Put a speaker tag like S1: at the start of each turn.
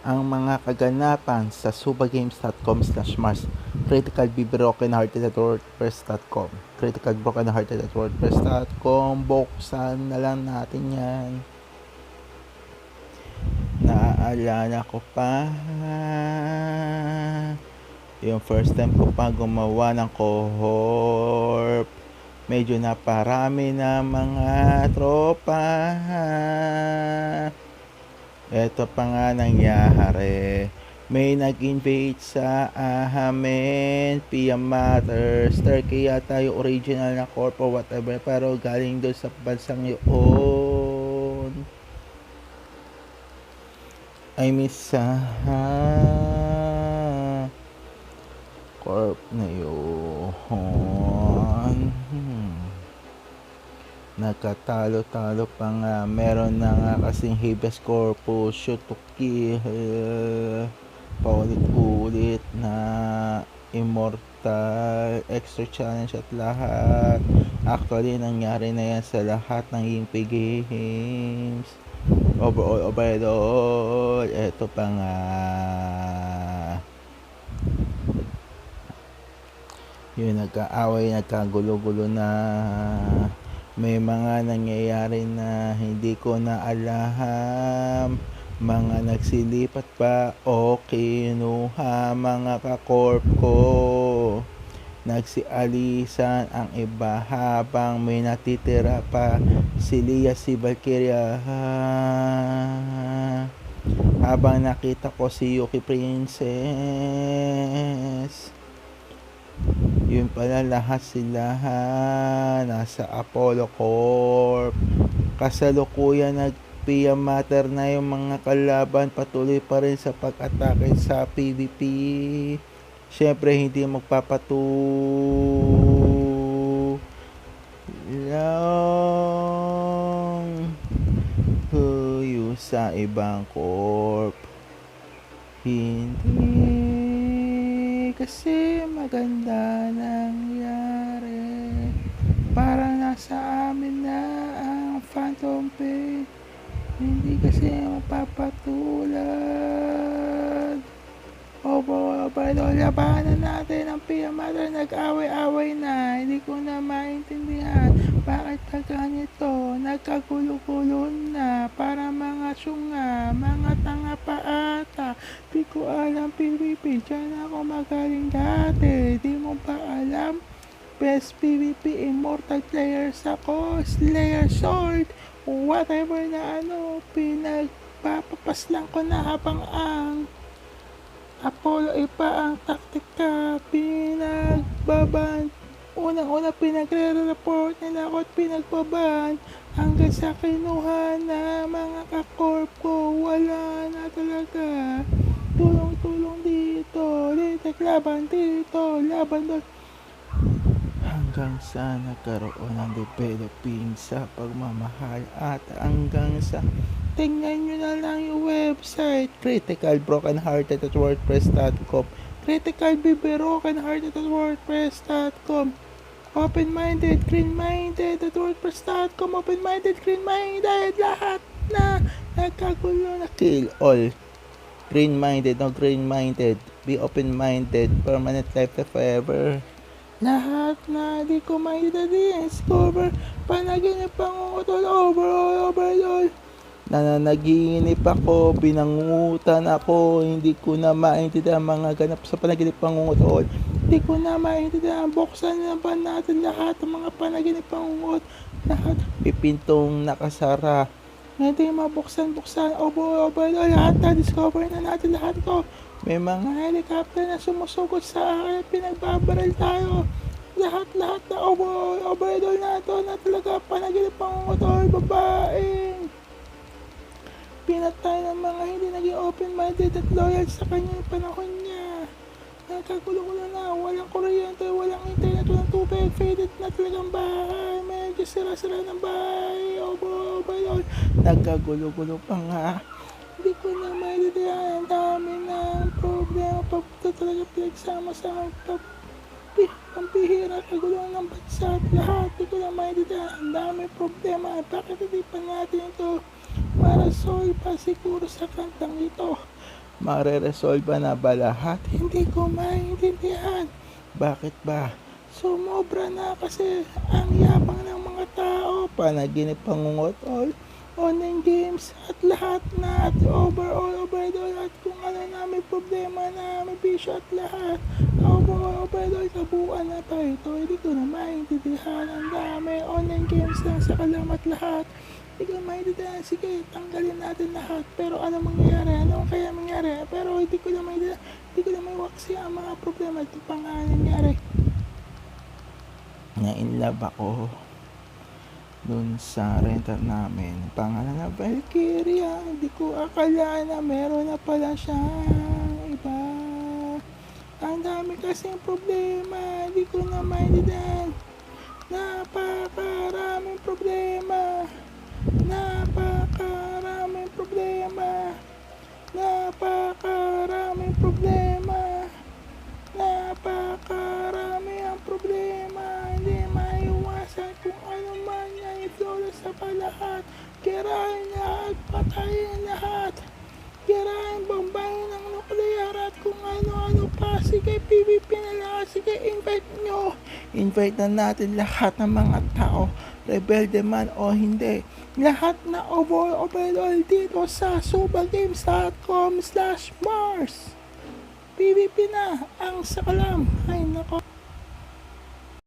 S1: ang mga kaganapan sa subagames.com/mars, critical be brokenhearted at wordpress.com, critical brokenhearted at wordpress.com. Buksan na lang natin yan. Naaalala ko pa yung first time ko pa gumawa ng cohort, medyo naparami na mga tropa. Eto pa nga nangyari, may nag-invade sa amin, Pia Matters, Turkey yata yung original na corp or whatever, pero galing doon sa bansang yun. I miss sa corp na yun. Nagkatalo-talo pa nga, meron na nga kasing habeas corpus, shoot to kill, paulit-ulit na immortal, extra challenge at lahat. Actually, nangyari na yan sa lahat ng Yingpi games. Overall, eto pa nga. Yun, nagkaaway, nagkagulo-gulo na. May mga nangyayari na hindi ko na alam. Mga nagsilipat pa o kinuha mga kakorp ko. Nagsialisan ang iba habang may natitira pa si Lia, si Valkyria. Habang nakita ko si Yuki Princess. Yun pala, lahat sila nasa Apollo Corp. Kasalukuyan nag-Pia Matter na yung mga kalaban, patuloy pa rin sa pag-atake sa PvP. Siyempre hindi magpapatulang huyo sa ibang corp. Hindi kasi maganda nangyari, parang nasa amin na ang Phantom Pain. Hindi kasi mapapatulad. Labanan natin ang Pia Matter, nag-away-away na. Hindi ko na maintindihan bakit ka ganito, nagkagulo-gulo na, para mga syunga, mga tanga pa ata. Di ko alam PvP, dyan ako magaling dati. Di mo ba alam? Best PvP immortal players ako, Slayer Sword, whatever na pinagpapapaslang ko na habang ang Apollo ipa ang taktika, pinagbaban. Unang-una pinagre-report nila ako at pinagbaban, hanggang sa kinuha na mga kakorp ko. Wala na talaga. Tulong-tulong dito, laban dito, laban doon. Hanggang sa nagkaroon ng developing sa pagmamahal at hanggang sa tingnan nyo na lang yung website, criticalbrokenhearted at wordpress.com, criticalbrokenhearted at wordpress.com, open-minded, green-minded at wordpress.com, open-minded, green-minded, lahat na nagkagulo na kill all. Green-minded, no green-minded, be open-minded, permanent life forever. Lahat na di ko discover, panaginip ang utol, overall. Nananaginip ako, binangutan ako, hindi ko na maintindihan mga ganap sa panaginip pangungot. Hindi ko na maintindihan, buksan na ba natin lahat ng mga panaginip pangungot, lahat pipintong nakasara, hindi mabuksan, overall, lahat na discover na natin lahat ko. May mga helicopter na sumusugot sa akin, pinagbabaril tayo, lahat na overall na ito na talaga panaginip pangungot, babaeng pinatay ng mga hindi naging open-minded at loyal sa kanya yung panahon niya. Nagkagulo-gulo na, walang kuryente, walang internet, walang tubig, faded na talagang bahay, medyo sira-sira ng bahay, overall. Nagkagulo-gulo pa nga. Hindi ko na maintindihan, ang dami ng problema, pagpunta talaga pinagsama-sama, pampihira, kaguluhan ng bansa at lahat. Hindi ko na maintindihan, ang dami problema, bakit hindi pa natin ito para solve pa siguro sa kantang ito. Mare-resolve na ba lahat? Hindi ko maintindihan. Bakit ba? Sumobra na kasi ang yabang ng mga tao. Panaginip, pangungot, all online games at lahat na at overall at kung ano na may problema na may bisyo at lahat overall kabuuan na pa ito. Hindi ko na maintindihan. Ang dami online games lang sa kalamat lahat. Hindi ko maintindihan. Sige, tanggalin natin lahat. Pero ano mangyayari? Ano kaya mangyayari? Pero hindi ko na maintindihan. Hindi ko na may waksi ang mga problema. Ito pa nga nangyari. Na-inlove ako dun sa renter namin. Pangalan na Valkyria. Hindi ko akala na meron na pala siyang iba. Ang dami kasing problema. Hindi ko na maintindihan. Napakaraming problema. Napakaraming problema. Napakaraming problema. Napakarami ang problema. Hindi maiwasan kung ano man ang i-flawless sa palahat. Girahin lahat, patayin lahat. Girahin, bombahin ng nuclear at kung ano-ano pa. Sige, PvP na lahat. Sige, invite nyo. Invite na natin lahat ng mga tao. Rebelde man o hindi. Lahat na overall dito sa subagames.com/Mars. PvP na ang sakalam. Ay nako.